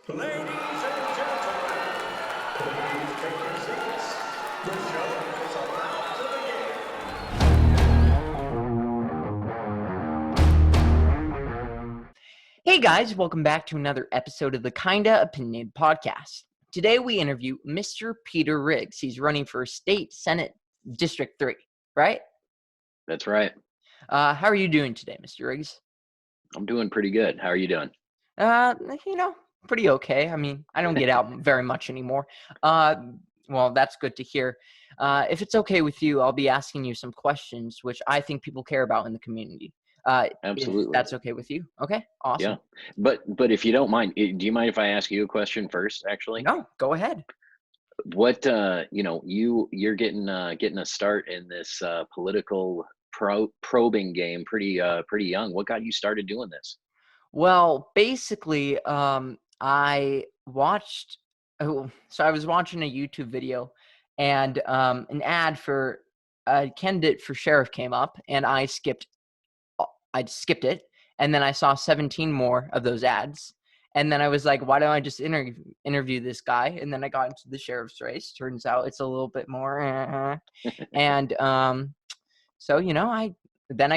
Ladies and gentlemen, please take your seats. The show is about to begin. Hey guys, welcome back to another episode of the Kinda Opinionated Podcast. Today we interview Mr. Peter Riggs. He's running for State Senate District 3, right? That's right. How are you doing today, Mr. Riggs? I'm doing pretty good. How are you doing? Uh, you know, pretty okay. I mean, I don't get out very much anymore. Uh, well, that's good to hear. If it's okay with you, I'll be asking you some questions which I think people care about in the community. If Absolutely. that's okay with you. Okay, Yeah. awesome. But if you don't mind, do you mind if I ask you a question first, actually? No, go ahead. What you're getting a start in this political probing game pretty young. What got you started doing this? Well, basically, I watched. So I was watching a YouTube video, and an ad for a candidate for sheriff came up, and I skipped it, and then I saw 17 more of those ads, and then I was like, "Why don't I just interview this guy?" And then I got into the sheriff's race. Turns out it's a little bit more, and so, then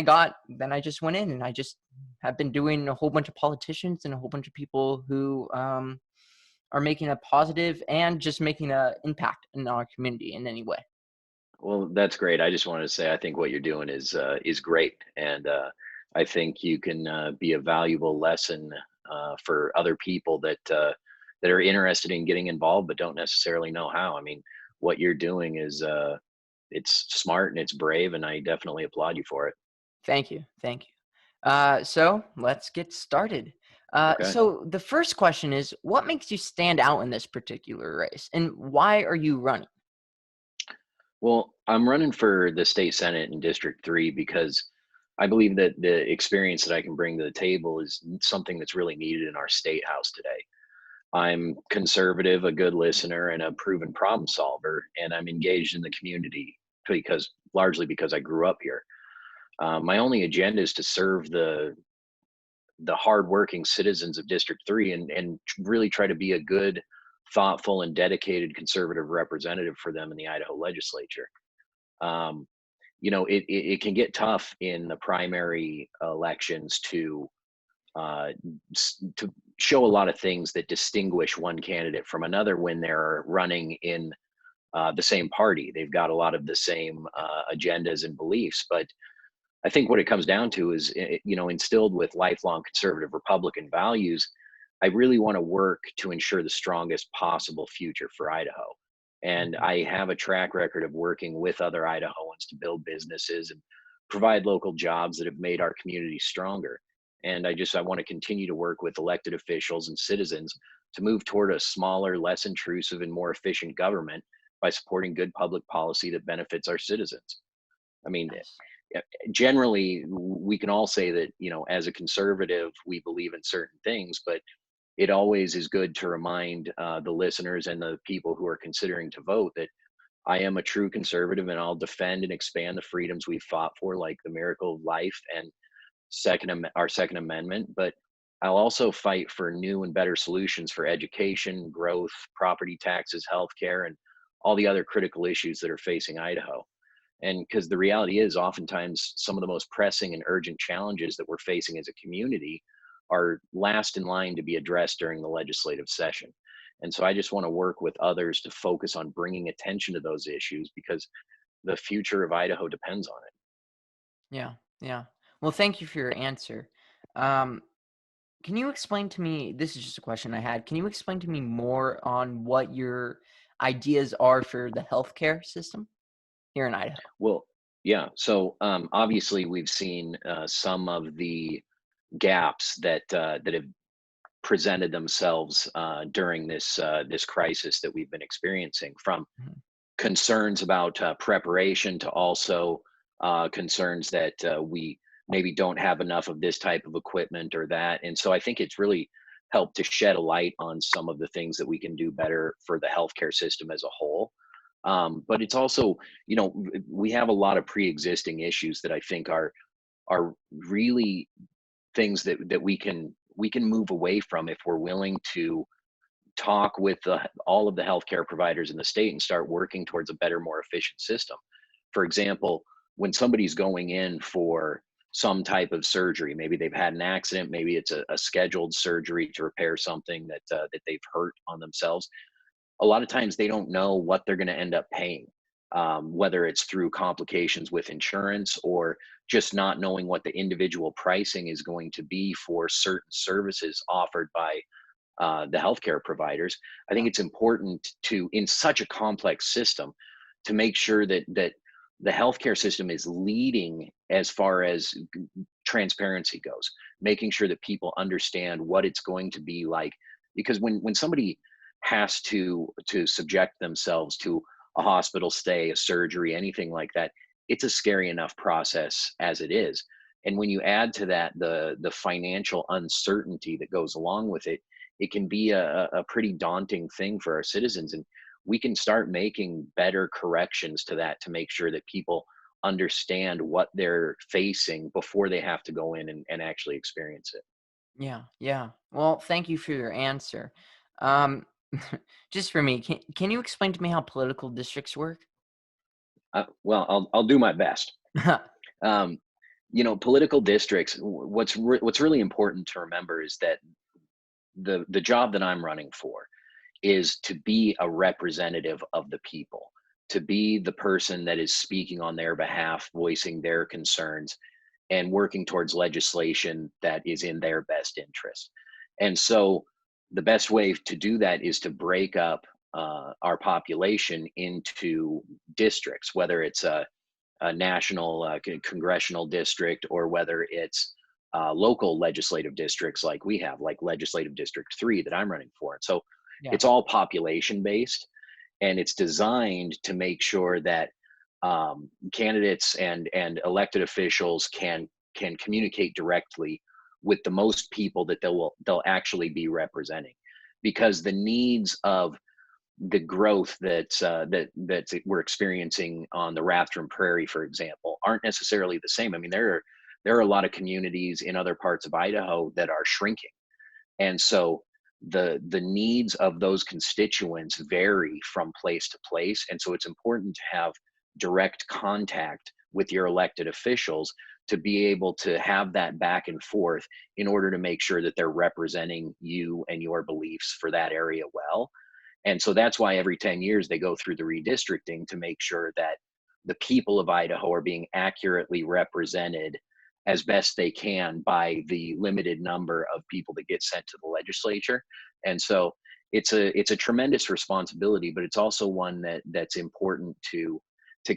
I just went in and I just have been doing a whole bunch of politicians and a whole bunch of people who are making a positive and just making an impact in our community in any way. Well, that's great. I just wanted to say I think what you're doing is great, and I think you can be a valuable lesson for other people that are interested in getting involved but don't necessarily know how. I mean, what you're doing is it's smart and it's brave, and I definitely applaud you for it. Thank you. Thank you. So let's get started. Okay. So the first question is, what makes you stand out in this particular race and why are you running? Well, I'm running for the state senate in District 3 because I believe that the experience that I can bring to the table is something that's really needed in our state house today. I'm conservative, a good listener, and a proven problem solver, and I'm engaged in the community because largely because I grew up here. My only agenda is to serve the hardworking citizens of District 3 and really try to be a good, thoughtful, and dedicated conservative representative for them in the Idaho legislature. Um, it can get tough in the primary elections uh, to show a lot of things that distinguish one candidate from another when they're running in the same party. They've got a lot of the same agendas and beliefs, but I think what it comes down to is, instilled with lifelong conservative Republican values, I really want to work to ensure the strongest possible future for Idaho. And Mhm. I have a track record of working with other Idahoans to build businesses and provide local jobs that have made our community stronger. And I want to continue to work with elected officials and citizens to move toward a smaller, less intrusive, and more efficient government by supporting good public policy that benefits our citizens. I mean, Nice. yeah, generally we can all say that, as a conservative we believe in certain things, but it always is good to remind the listeners and the people who are considering to vote that I am a true conservative and I'll defend and expand the freedoms we fought for, like the miracle of life and our second amendment, but I'll also fight for new and better solutions for education, growth, property taxes, healthcare, and all the other critical issues that are facing Idaho. And because the reality is, oftentimes, some of the most pressing and urgent challenges that we're facing as a community are last in line to be addressed during the legislative session. And so I just want to work with others to focus on bringing attention to those issues because the future of Idaho depends on it. Yeah. Yeah. Well, thank you for your answer. Um, Can you explain to me, this is just a question I had. Can you explain to me more on what your ideas are for the healthcare system here in Idaho? Well, yeah. So obviously, we've seen some of the gaps that have presented themselves during this crisis that we've been experiencing, from Mhm. concerns about preparation to also concerns that we maybe don't have enough of this type of equipment or that. And so I think it's really helped to shed a light on some of the things that we can do better for the healthcare system as a whole. But it's also, we have a lot of pre-existing issues that I think are really things that we can move away from if we're willing to talk with all of the healthcare providers in the state and start working towards a better, more efficient system. For example, when somebody's going in for some type of surgery, maybe they've had an accident, maybe it's a scheduled surgery to repair something that they've hurt on themselves. A lot of times they don't know what they're going to end up paying, whether it's through complications with insurance or just not knowing what the individual pricing is going to be for certain services offered by the healthcare providers. I think Yeah. it's important to, in such a complex system, to make sure that the healthcare system is leading as far as transparency goes, making sure that people understand what it's going to be like. Because when somebody has to subject themselves to a hospital stay, a surgery, anything like that, it's a scary enough process as it is. And when you add to that the financial uncertainty that goes along with it, it can be a pretty daunting thing for our citizens. And we can start making better corrections to that to make sure that people understand what they're facing before they have to go in and actually experience it. Yeah, yeah. Well, thank you for your answer. Um, just for me, can you explain to me how political districts work? Well, I'll do my best. Um, Political districts. What's really important to remember is that the job that I'm running for is to be a representative of the people, to be the person that is speaking on their behalf, voicing their concerns, and working towards legislation that is in their best interest. And so, the best way to do that is to break up our population into districts, whether it's a national congressional district or whether it's local legislative districts like we have, like Legislative District 3 that I'm running for. And so Yeah, it's all population based, and it's designed to make sure that candidates and elected officials can communicate directly with the most people that they'll actually be representing, because the needs of the growth that we're experiencing on the Rathdrum Prairie, for example, aren't necessarily the same. I mean, there are a lot of communities in other parts of Idaho that are shrinking, and so the needs of those constituents vary from place to place. And so it's important to have direct contact with your elected officials to be able to have that back and forth in order to make sure that they're representing you and your beliefs for that area well. And so that's why every 10 years they go through the redistricting to make sure that the people of Idaho are being accurately represented as best they can by the limited number of people that get sent to the legislature. And so it's a tremendous responsibility, but it's also one that's important to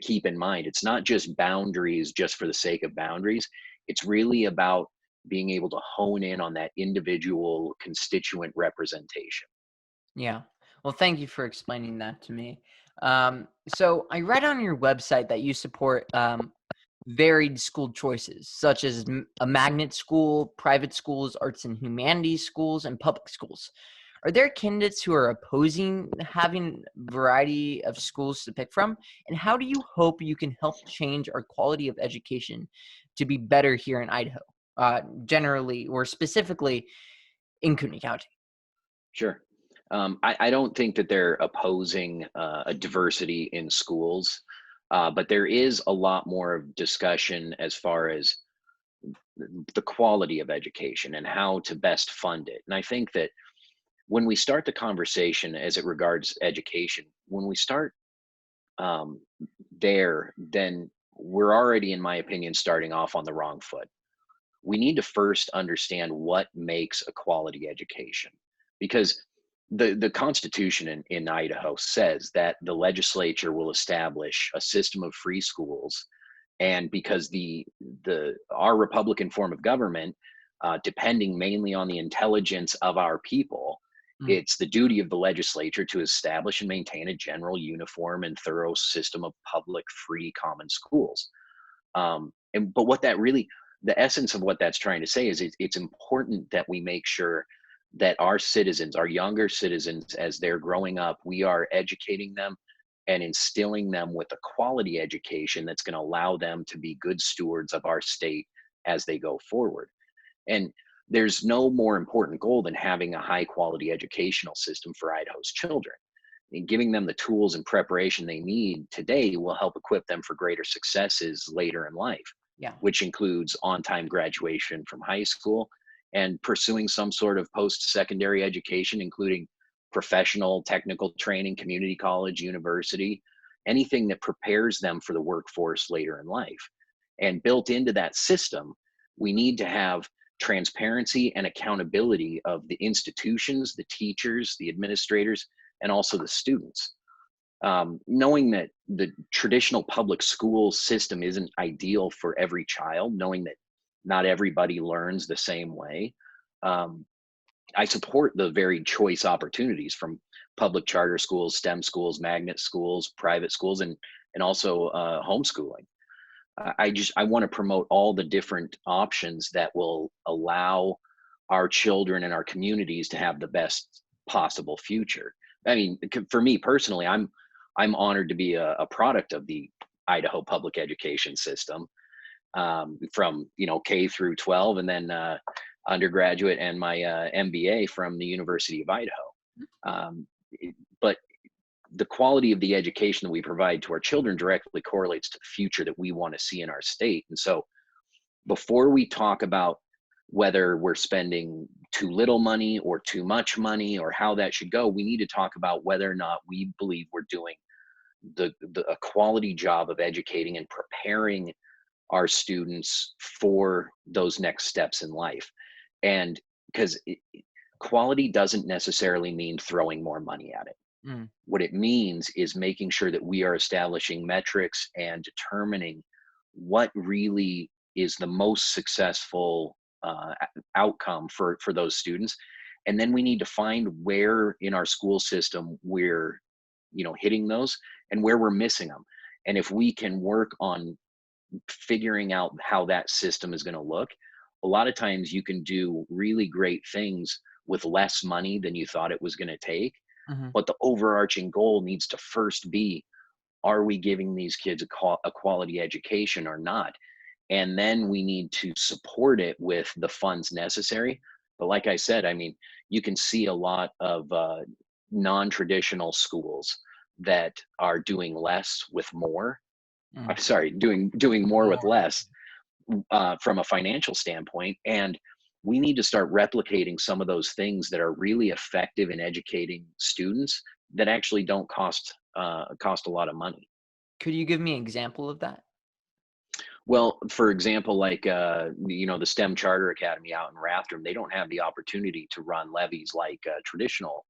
keep in mind. It's not just boundaries just for the sake of boundaries. It's really about being able to hone in on that individual constituent representation. yeah. Well, thank you for explaining that to me. So I read on your website that you support varied school choices, such as a magnet school, private schools, arts and humanities schools, and public schools. Are there candidates who are opposing having variety of schools to pick from? And how do you hope you can help change our quality of education to be better here in Idaho, generally or specifically in Cooney County? Sure. I don't think that they're opposing a diversity in schools, but there is a lot more of discussion as far as the quality of education and how to best fund it. And I think that when we start the conversation as it regards education, when we start um, there, then we're already, in my opinion, starting off on the wrong foot. We need to first understand what makes a quality education, because the constitution in Idaho says that the legislature will establish a system of free schools. And because the our republican form of government, depending mainly on the intelligence of our people, Mm, it's the duty of the legislature to establish and maintain a general, uniform, and thorough system of public free common schools. But what that really, the essence of what that's trying to say is it's important that we make sure that our citizens, our younger citizens, as they're growing up, we are educating them and instilling them with a quality education that's going to allow them to be good stewards of our state as they go forward. And there's no more important goal than having a high quality educational system for Idaho's children. And giving them the tools and preparation they need today will help equip them for greater successes later in life, Yeah. which includes on-time graduation from high school and pursuing some sort of post-secondary education, including professional technical training, community college, university, anything that prepares them for the workforce later in life. And built into that system, we need to have transparency and accountability of the institutions, the teachers, the administrators, and also the students. Knowing that the traditional public school system isn't ideal for every child, knowing that not everybody learns the same way, um, I support the varied choice opportunities from public charter schools, STEM schools, magnet schools, private schools, and also homeschooling. I want to promote all the different options that will allow our children and our communities to have the best possible future. I mean, for me personally, I'm honored to be a product of the Idaho public education system, from K through 12, and then undergraduate and my MBA from the University of Idaho. But the quality of the education that we provide to our children directly correlates to the future that we want to see in our state. And so before we talk about whether we're spending too little money or too much money or how that should go, we need to talk about whether or not we believe we're doing a quality job of educating and preparing our students for those next steps in life. And because quality doesn't necessarily mean throwing more money at it. Mm. What it means is making sure that we are establishing metrics and determining what really is the most successful outcome for those students. And then we need to find where in our school system we're hitting those and where we're missing them. And if we can work on figuring out how that system is going to look, a lot of times you can do really great things with less money than you thought it was going to take. Hmm. But the overarching goal needs to first be, are we giving these kids a quality education or not? And then we need to support it with the funds necessary. But like I said, I mean, you can see a lot of non-traditional schools that are doing less with more. Mm. I'm sorry, doing more with More. less, from a financial standpoint. And we need to start replicating some of those things that are really effective in educating students that actually don't cost a lot of money. Could you give me an example of that? Well, for example, like the STEM Charter Academy out in Rathdrum, they don't have the opportunity to run levies like a traditional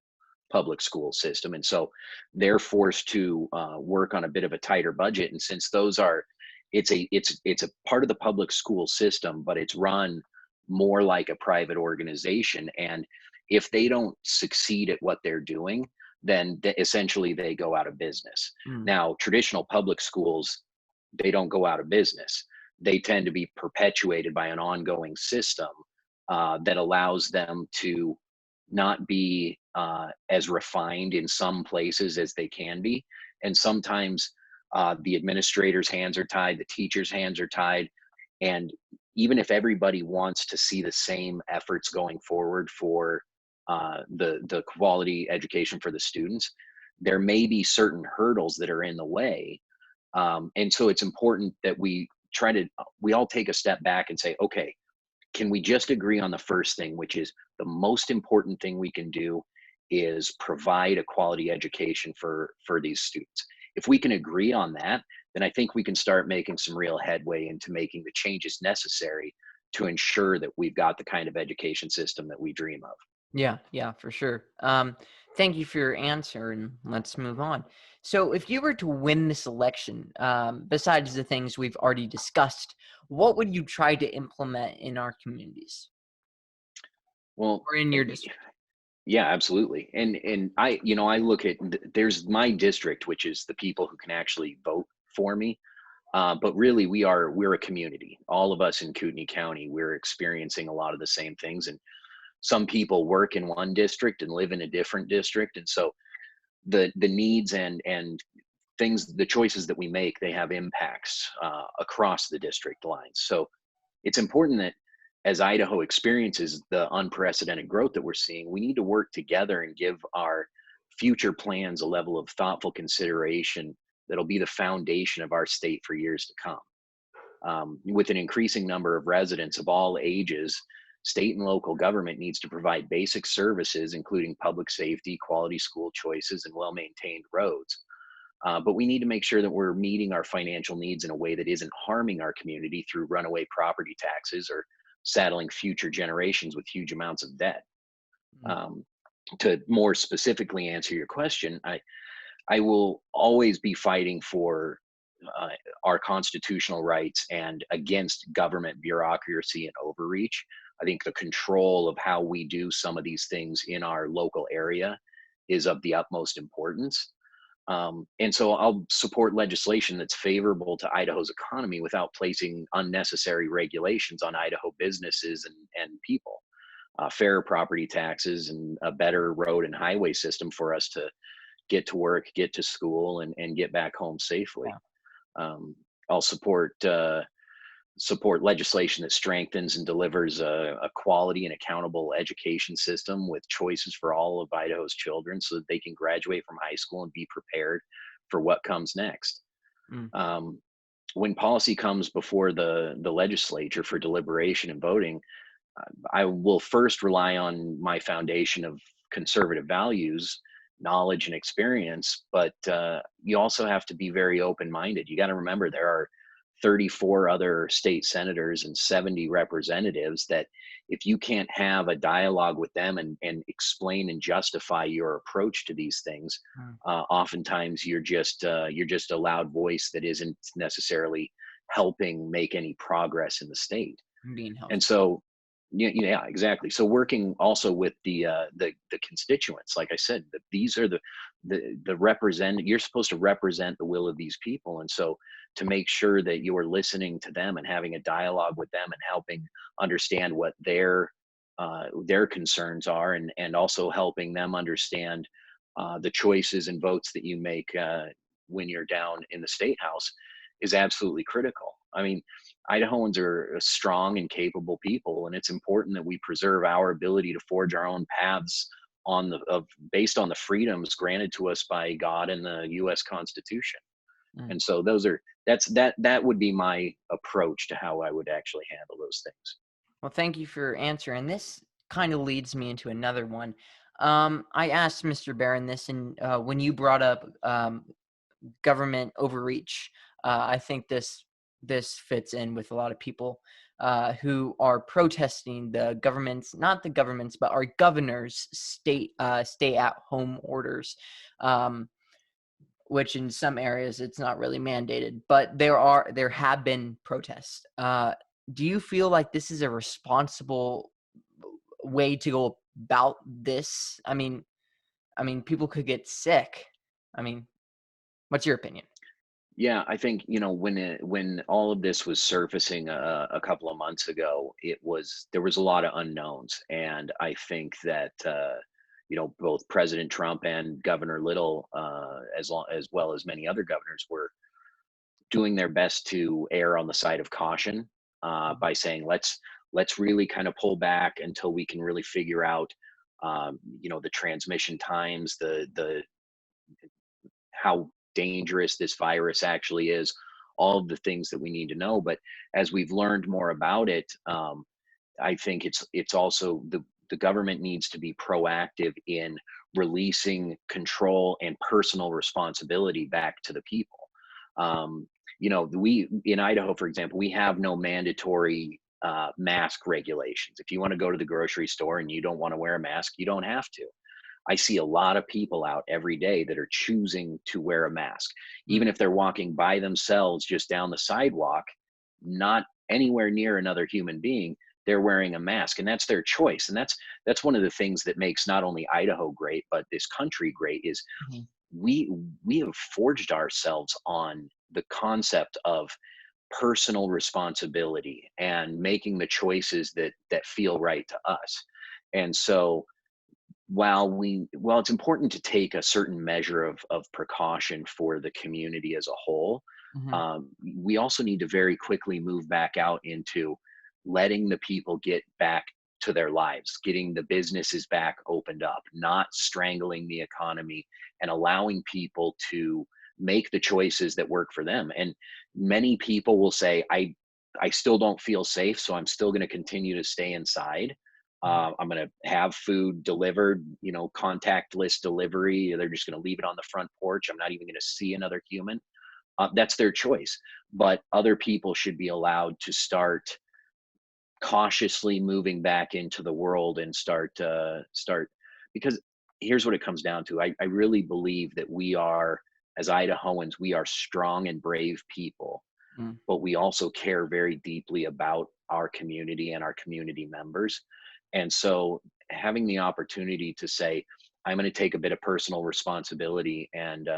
public school system, and so they're forced to work on a bit of a tighter budget. And since those are, it's a part of the public school system, but it's run more like a private organization. And if they don't succeed at what they're doing, then essentially they go out of business. Mm. Now, traditional public schools, they don't go out of business. They tend to be perpetuated by an ongoing system that allows them to not be as refined in some places as they can be. And sometimes the administrator's hands are tied, the teacher's hands are tied. And even if everybody wants to see the same efforts going forward for the quality education for the students, there may be certain hurdles that are in the way. And so it's important that we all take a step back and say, okay, can we just agree on the first thing, which is the most important thing we can do is provide a quality education for these students. If we can agree on that, then I think we can start making some real headway into making the changes necessary to ensure that we've got the kind of education system that we dream of. Yeah, for sure. Thank you for your answer, and let's move on. So, if you were to win this election, besides the things we've already discussed, what would you try to implement in our communities Well, or in your district? yeah, absolutely. And I look at, there's my district, which is the people who can actually vote for me. But really, we're a community. All of us in Kootenai County, we're experiencing a lot of the same things. And some people work in one district and live in a different district. And so the needs and things, the choices that we make, they have impacts across the district lines. So it's important that as Idaho experiences the unprecedented growth that we're seeing, we need to work together and give our future plans a level of thoughtful consideration that'll be the foundation of our state for years to come. With an increasing number of residents of all ages, state and local government needs to provide basic services, including public safety, quality school choices, and well maintained roads. But we need to make sure that we're meeting our financial needs in a way that isn't harming our community through runaway property taxes or saddling future generations with huge amounts of debt. Mm. Um, to more specifically answer your question, I will always be fighting for uh, our constitutional rights and against government bureaucracy and overreach. I think the control of how we do some of these things in our local area is of the utmost importance. And so I'll support legislation that's favorable to Idaho's economy without placing unnecessary regulations on Idaho businesses and people. Fair property taxes and a better road and highway system for us to get to work, get to school, and get back home safely. Yeah. I'll support legislation that strengthens and delivers a quality and accountable education system with choices for all of Idaho's children so that they can graduate from high school and be prepared for what comes next. Mm. When policy comes before the legislature for deliberation and voting, I will first rely on my foundation of conservative values, knowledge, and experience. But you also have to be very open minded. You got to remember there are 34 other state senators and 70 representatives that if you can't have a dialogue with them and explain and justify your approach to these things, Mm. oftentimes you're just a loud voice that isn't necessarily helping make any progress in the state. Being And helpful. so yeah, exactly. So working also with the constituents, like I said, that these are the represent. You're supposed to represent the will of these people, and so to make sure that you are listening to them and having a dialogue with them and helping understand what their concerns are, and also helping them understand the choices and votes that you make when you're down in the state house is absolutely critical. I mean, Idahoans are a strong and capable people, and it's important that we preserve our ability to forge our own paths based on the freedoms granted to us by God and the U.S. Constitution. Mm. And so that would be my approach to how I would actually handle those things. Well, thank you for your answer. And this kind of leads me into another one. I asked Mr. Barron this, and when you brought up government overreach, I think this fits in with a lot of people who are protesting the government's, not the government's, but our governor's stay at home orders. Which in some areas it's not really mandated, but there have been protests. Do you feel like this is a responsible way to go about this? I mean, people could get sick. I mean, what's your opinion? Yeah, I think when all of this was surfacing a couple of months ago, there was a lot of unknowns, and I think that both President Trump and Governor Little, as well as many other governors, were doing their best to err on the side of caution by saying let's really kind of pull back until we can really figure out the transmission times, the how dangerous this virus actually is, all of the things that we need to know. But as we've learned more about it, I think it's also the government needs to be proactive in releasing control and personal responsibility back to the people. We in Idaho, for example, we have no mandatory mask regulations. If you want to go to the grocery store and you don't want to wear a mask, you don't have to. I see a lot of people out every day that are choosing to wear a mask, Mm. even if they're walking by themselves just down the sidewalk, not anywhere near another human being. They're wearing a mask, and that's their choice. And that's one of the things that makes not only Idaho great, but this country great is Mhm. we we have forged ourselves on the concept of personal responsibility and making the choices that feel right to us. And so while it's important to take a certain measure of precaution for the community as a whole, Mhm. we also need to very quickly move back out into letting the people get back to their lives, getting the businesses back opened up, not strangling the economy, and allowing people to make the choices that work for them. And many people will say, I still don't feel safe, so I'm still going to continue to stay inside. Mm. I'm going to have food delivered, contactless delivery. They're just going to leave it on the front porch. I'm not even going to see another human. That's their choice. But other people should be allowed to start cautiously moving back into the world and start, because here's what it comes down to. I really believe that we are, as Idahoans, we are strong and brave people, Mm. but we also care very deeply about our community and our community members. And so having the opportunity to say, I'm going to take a bit of personal responsibility and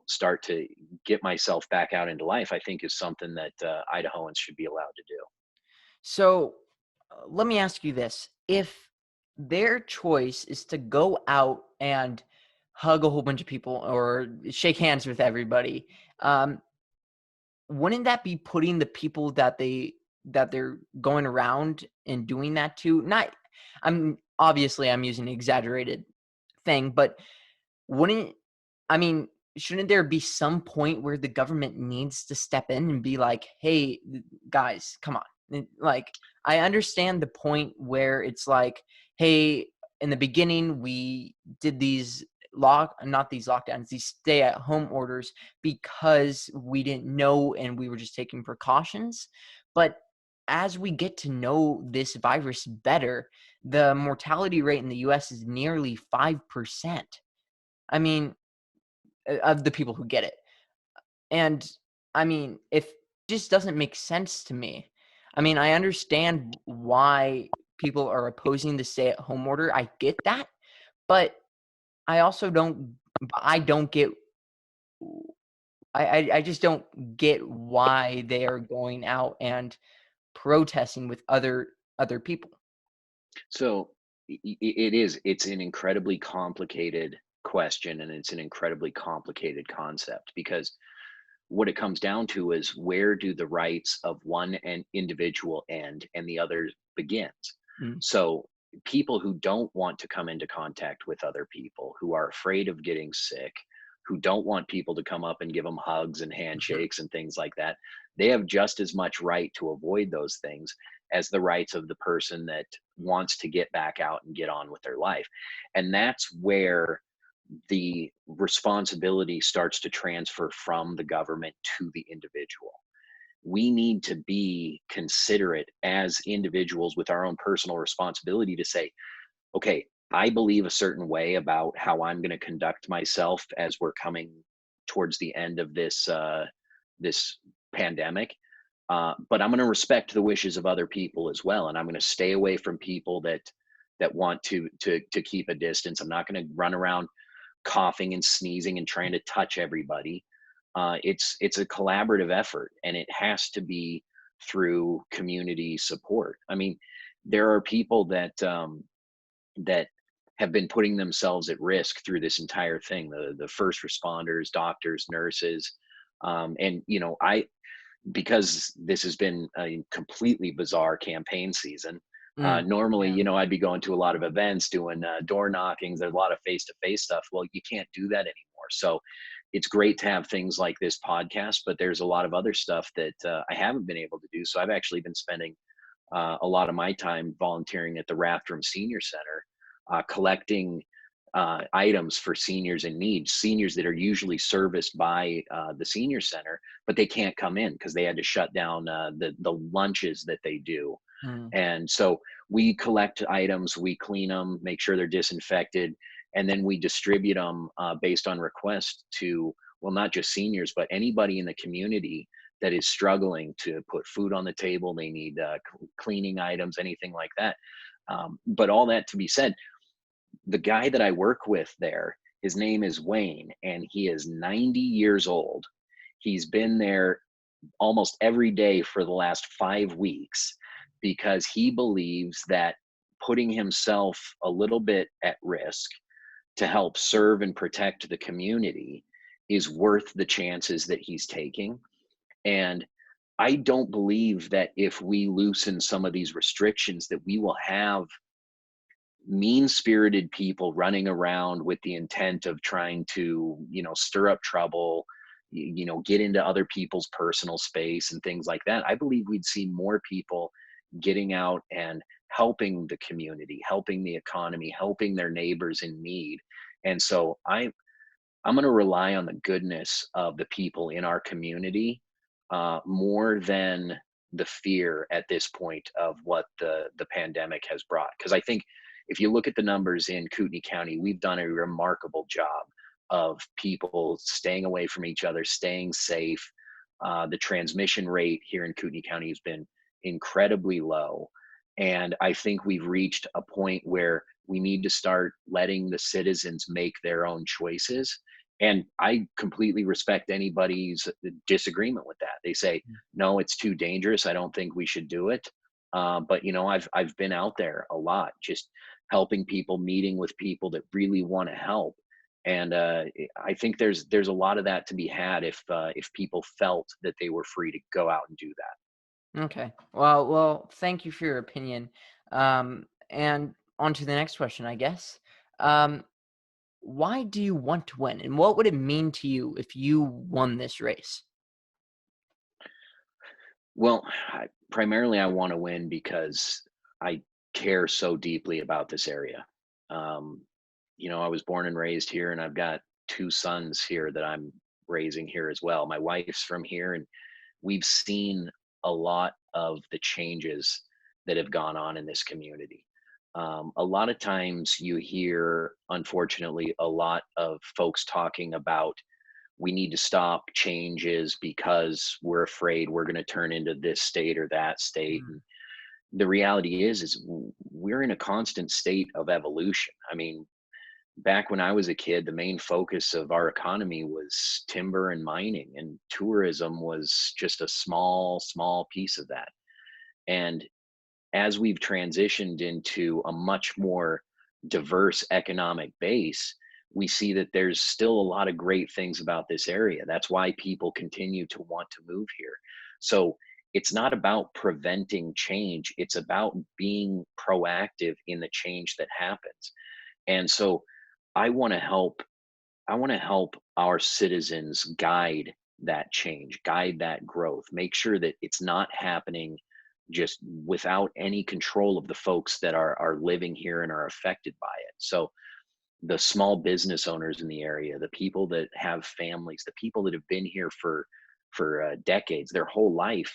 start to get myself back out into life, I think is something that Idahoans should be allowed to do. So let me ask you this. If their choice is to go out and hug a whole bunch of people or shake hands with everybody, um, wouldn't that be putting the people that they're going around and doing that to? Not, I'm using an exaggerated thing, but wouldn't I mean, shouldn't there be some point where the government needs to step in and be like, "Hey, guys, come on." Like, I understand the point where it's like, "Hey, in the beginning, we did these not these lockdowns, these stay-at-home orders because we didn't know and we were just taking precautions." But as we get to know this virus better, the mortality rate in the US is nearly 5%. I mean, of the people who get it. And I mean, if this doesn't make sense to me, I mean, I understand why people are opposing the stay-at-home order. I get that, but I also don't. I don't get. I just don't get why they are going out and protesting with other people. So it's an incredibly complicated question, and it's an incredibly complicated concept, because what it comes down to is, where do the rights of one and individual end and the other begins? Mm. So people who don't want to come into contact with other people, who are afraid of getting sick, who don't want people to come up and give them hugs and handshakes and things like that, they have just as much right to avoid those things as the rights of the person that wants to get back out and get on with their life. And that's where the responsibility starts to transfer from the government to the individual. We need to be considerate as individuals with our own personal responsibility to say, okay, I believe a certain way about how I'm going to conduct myself as we're coming towards the end of this pandemic. But I'm going to respect the wishes of other people as well, and I'm going to stay away from people that want to keep a distance. I'm not going to run around coughing and sneezing and trying to touch everybody. It's a collaborative effort, and it has to be through community support. I mean, there are people that have been putting themselves at risk through this entire thing. The first responders, doctors, nurses, and I, because this has been a completely bizarre campaign season. Normally, Yeah. I'd be going to a lot of events, doing door knockings. There's a lot of face-to-face stuff. Well, you can't do that anymore. So it's great to have things like this podcast, but there's a lot of other stuff that I haven't been able to do. So I've actually been spending a lot of my time volunteering at the Rathdrum Senior Center, collecting items for seniors in need, seniors that are usually serviced by the senior center, but they can't come in because they had to shut down the lunches that they do. Mm. And so we collect items, we clean them, make sure they're disinfected, and then we distribute them based on request to, well, not just seniors, but anybody in the community that is struggling to put food on the table. They need cleaning items, anything like that. But all that to be said, the guy that I work with there, his name is Wayne, and he is 90 years old. He's been there almost every day for the last 5 weeks because he believes that putting himself a little bit at risk to help serve and protect the community is worth the chances that he's taking. And I don't believe that if we loosen some of these restrictions that we will have mean-spirited people running around with the intent of trying to, stir up trouble, get into other people's personal space and things like that. I believe we'd see more people getting out and helping the community, helping the economy, helping their neighbors in need. And so I'm going to rely on the goodness of the people in our community more than the fear at this point of what the pandemic has brought. Because I think if you look at the numbers in Kootenai County, we've done a remarkable job of people staying away from each other, staying safe. The transmission rate here in Kootenai County has been incredibly low. And I think we've reached a point where we need to start letting the citizens make their own choices. And I completely respect anybody's disagreement with that. They say, no, it's too dangerous. I don't think we should do it. But I've been out there a lot, just helping people, meeting with people that really want to help. And I think there's a lot of that to be had if people felt that they were free to go out and do that. Okay. Well, thank you for your opinion. And on to the next question, I guess. Um, why do you want to win, and what would it mean to you if you won this race? Well, primarily I want to win because I care so deeply about this area. Um, I was born and raised here, and I've got two sons here that I'm raising here as well. My wife's from here, and we've seen a lot of the changes that have gone on in this community. A lot of times you hear, unfortunately, a lot of folks talking about we need to stop changes because we're afraid we're going to turn into this state or that state. Mm. And the reality is we're in a constant state of evolution. I mean, back when I was a kid, the main focus of our economy was timber and mining, and tourism was just a small piece of that. And as we've transitioned into a much more diverse economic base, we see that there's still a lot of great things about this area. That's why people continue to want to move here. So it's not about preventing change, it's about being proactive in the change that happens. And so I want to help I want to help our citizens guide that change, guide that growth, make sure that it's not happening just without any control of the folks that are living here and are affected by it. So the small business owners in the area, the people that have families, the people that have been here for decades, their whole life.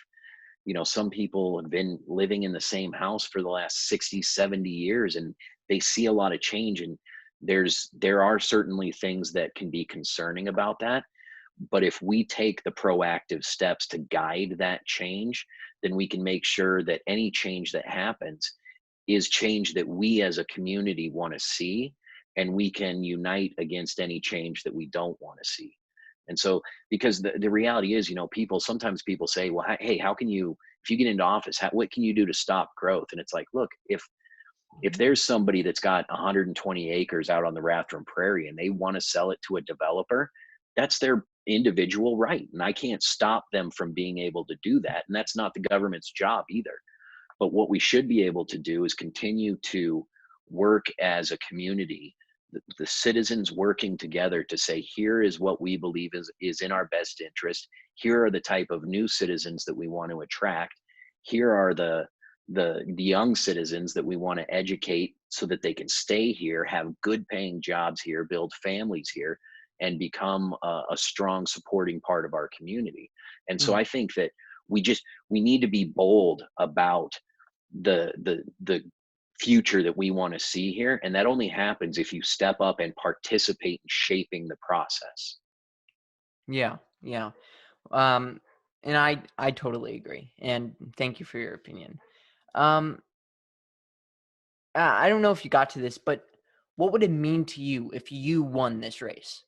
Some people have been living in the same house for the last 60, 70 years, and they see a lot of change. And there are certainly things that can be concerning about that. But if we take the proactive steps to guide that change, then we can make sure that any change that happens is change that we as a community want to see, and we can unite against any change that we don't want to see. And so, because the reality is, sometimes people say, well, hey, how can you, if you get into office, what can you do to stop growth? And it's like, look, if there's somebody that's got 120 acres out on the Rathdrum Prairie and they want to sell it to a developer, that's their individual right. And I can't stop them from being able to do that. And that's not the government's job either. But what we should be able to do is continue to work as a community, the citizens working together to say, here is what we believe is in our best interest. Here are the type of new citizens that we want to attract. Here are the young citizens that we want to educate so that they can stay here, have good paying jobs here, build families here, and become a strong supporting part of our community. And so Mm. I think that we need to be bold about the future that we want to see here, and that only happens if you step up and participate in shaping the process. Yeah, yeah. Um, and I totally agree. And thank you for your opinion. Um, I don't know if you got to this, but what would it mean to you if you won this race?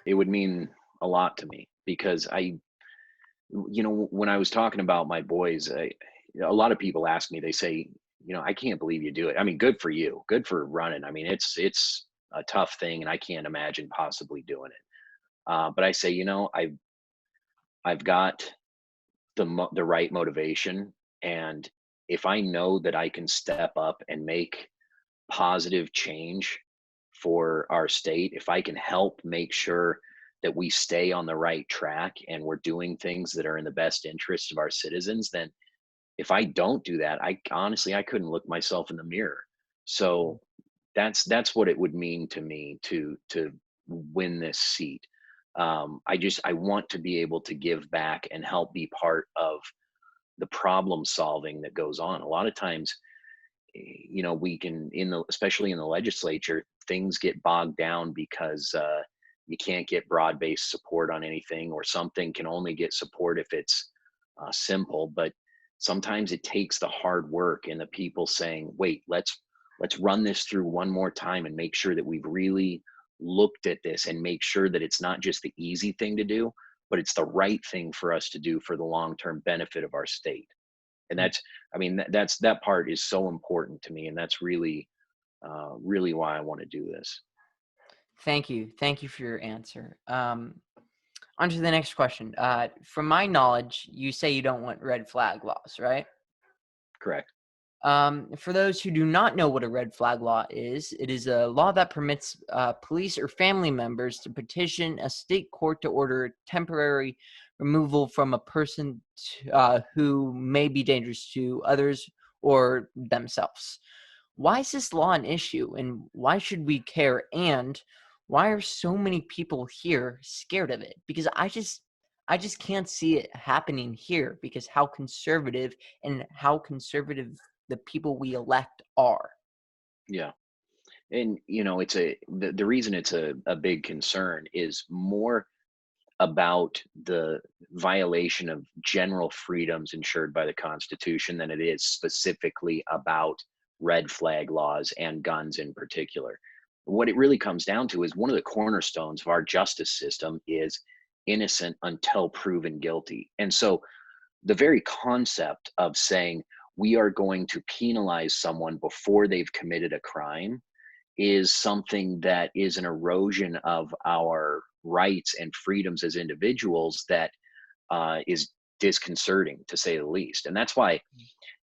It would mean a lot to me because when I was talking about my boys, a lot of people ask me, they say, I can't believe you do it. I mean, good for you, good for running. I mean, it's a tough thing, and I can't imagine possibly doing it. But I say, I've got the right motivation. And if I know that I can step up and make positive change for our state, if I can help make sure that we stay on the right track and we're doing things that are in the best interest of our citizens, then if I don't do that, I honestly I couldn't look myself in the mirror. So that's what it would mean to me to win this seat. I want to be able to give back and help be part of the problem solving that goes on. A lot of times, we can especially in the legislature, things get bogged down because you can't get broad-based support on anything, or something can only get support if it's simple. But sometimes it takes the hard work and the people saying, wait, let's run this through one more time and make sure that we've really looked at this and make sure that it's not just the easy thing to do, but it's the right thing for us to do for the long-term benefit of our state. And Mm. that's, I mean, that part is so important to me, and that's really really why I want to do this. Thank you. Thank you for your answer. On to the next question. From my knowledge, you say you don't want red flag laws, right? Correct. For those who do not know what a red flag law is, it is a law that permits police or family members to petition a state court to order temporary removal from a person who may be dangerous to others or themselves. Why is this law an issue, and why should we care? And why are so many people here scared of it? Because I just can't see it happening here because how conservative the people we elect are. Yeah. And it's the reason it's a big concern is more about the violation of general freedoms ensured by the Constitution than it is specifically about red flag laws and guns in particular. What it really comes down to is one of the cornerstones of our justice system is innocent until proven guilty. And so the very concept of saying we are going to penalize someone before they've committed a crime is something that is an erosion of our rights and freedoms as individuals that is disconcerting, to say the least. And that's why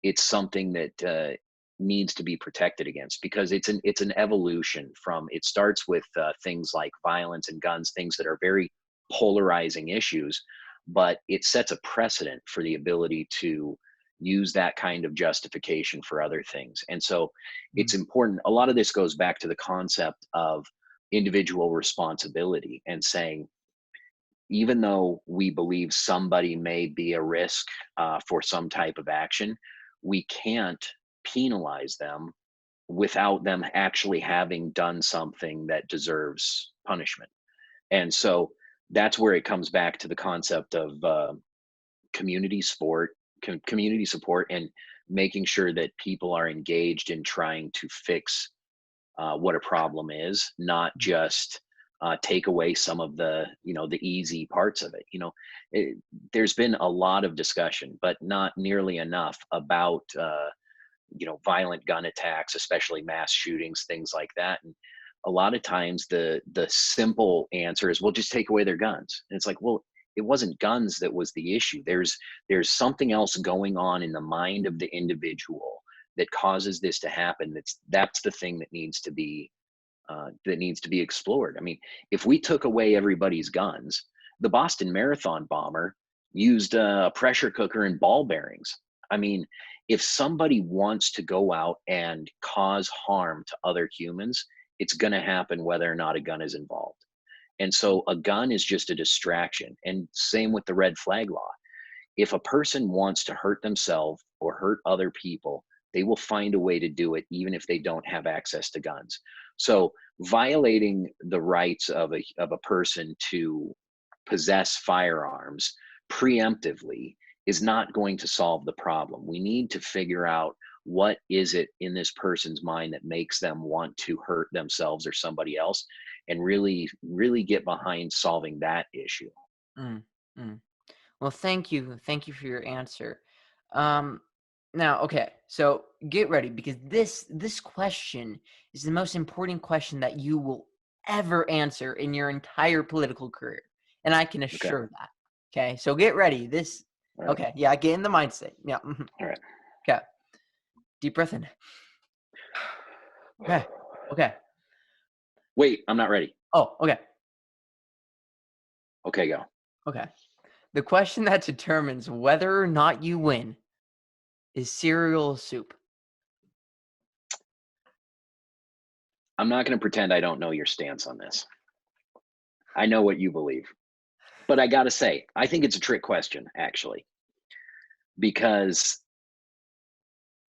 it's something that needs to be protected against, because it's an evolution from, it starts with things like violence and guns, things that are very polarizing issues, but it sets a precedent for the ability to use that kind of justification for other things. And so it's Mm. important. A lot of this goes back to the concept of individual responsibility and saying, even though we believe somebody may be a risk for some type of action, we can't penalize them without them actually having done something that deserves punishment. And so that's where it comes back to the concept of community sport, community support, and making sure that people are engaged in trying to fix what a problem is, not just take away some of the the easy parts of it. There's been a lot of discussion, but not nearly enough about violent gun attacks, especially mass shootings, things like that. And a lot of times the simple answer is, well, just take away their guns. And it's like, well, it wasn't guns that was the issue. There's something else going on in the mind of the individual that causes this to happen. That's the thing that needs to be explored. I mean, if we took away everybody's guns, the Boston Marathon bomber used a pressure cooker and ball bearings. I mean, if somebody wants to go out and cause harm to other humans, it's going to happen whether or not a gun is involved. And so a gun is just a distraction. And same with the red flag law. If a person wants to hurt themselves or hurt other people, they will find a way to do it, even if they don't have access to guns. So violating the rights of a person to possess firearms preemptively is not going to solve the problem. We need to figure out what is it in this person's mind that makes them want to hurt themselves or somebody else, and really, really get behind solving that issue. Mm. Mm. Well, thank you. Thank you for your answer. Um, Now, okay, so get ready because this question is the most important question that you will ever answer in your entire political career, and I can Okay. assure that. Okay, so get ready. This All right. Okay. Yeah. Get in the mindset. Yeah. All right. Okay. Deep breath in. Okay. Okay. Wait, I'm not ready. Oh, okay. Okay, go. Okay. The question that determines whether or not you win is cereal soup. I'm not going to pretend I don't know your stance on this. I know what you believe. But I got to say, I think it's a trick question, actually, because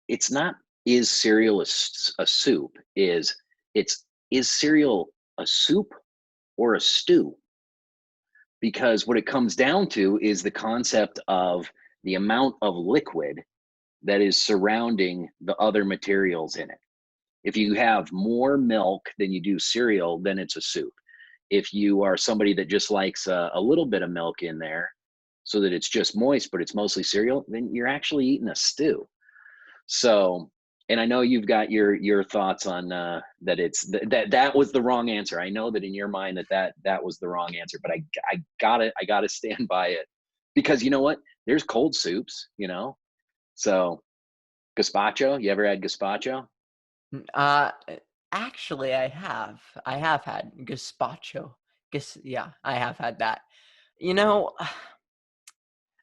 it's not, is cereal a soup? Is cereal a soup or a stew? Because what it comes down to is the concept of the amount of liquid that is surrounding the other materials in it. If you have more milk than you do cereal, then it's a soup. If you are somebody that just likes a little bit of milk in there so that it's just moist, but it's mostly cereal, then you're actually eating a stew. So, and I know you've got your thoughts on that. That was the wrong answer. I know that in your mind that was the wrong answer, but I gotta stand by it, because you know what? There's cold soups, So gazpacho. You ever had gazpacho? Uh, Actually, I have. I have had gazpacho. Yeah, I have had that. You know,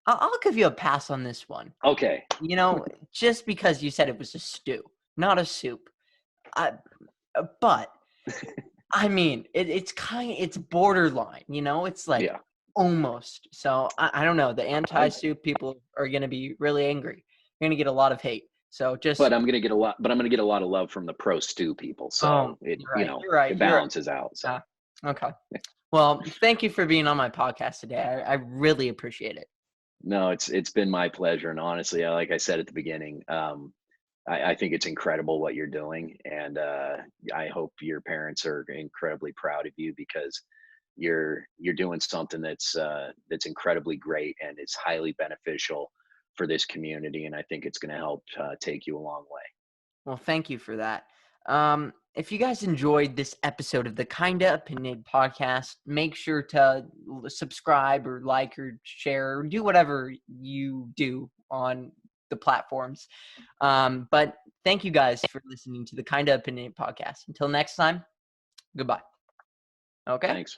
I'll give you a pass on this one. Okay. Just because you said it was a stew, not a soup. I, but I mean, it's borderline. It's like Yeah. almost. So I don't know. The anti-soup people are gonna be really angry. You're gonna get a lot of hate. So just But I'm gonna get a lot of love from the pro stew people. So it you're right. You're right. it You're right. balances out. So Okay. Well, thank you for being on my podcast today. I really appreciate it. no, it's been my pleasure. And honestly, like I said at the beginning, I think it's incredible what you're doing, and I hope your parents are incredibly proud of you, because you're doing something that's incredibly great, and it's highly beneficial for this community, and I think it's going to help take you a long way. Well, thank you for that. If you guys enjoyed this episode of the Kinda Opinion podcast, make sure to subscribe or like or share or do whatever you do on the platforms. But thank you guys for listening to the Kinda Opinion podcast. Until next time, goodbye. Okay. Thanks.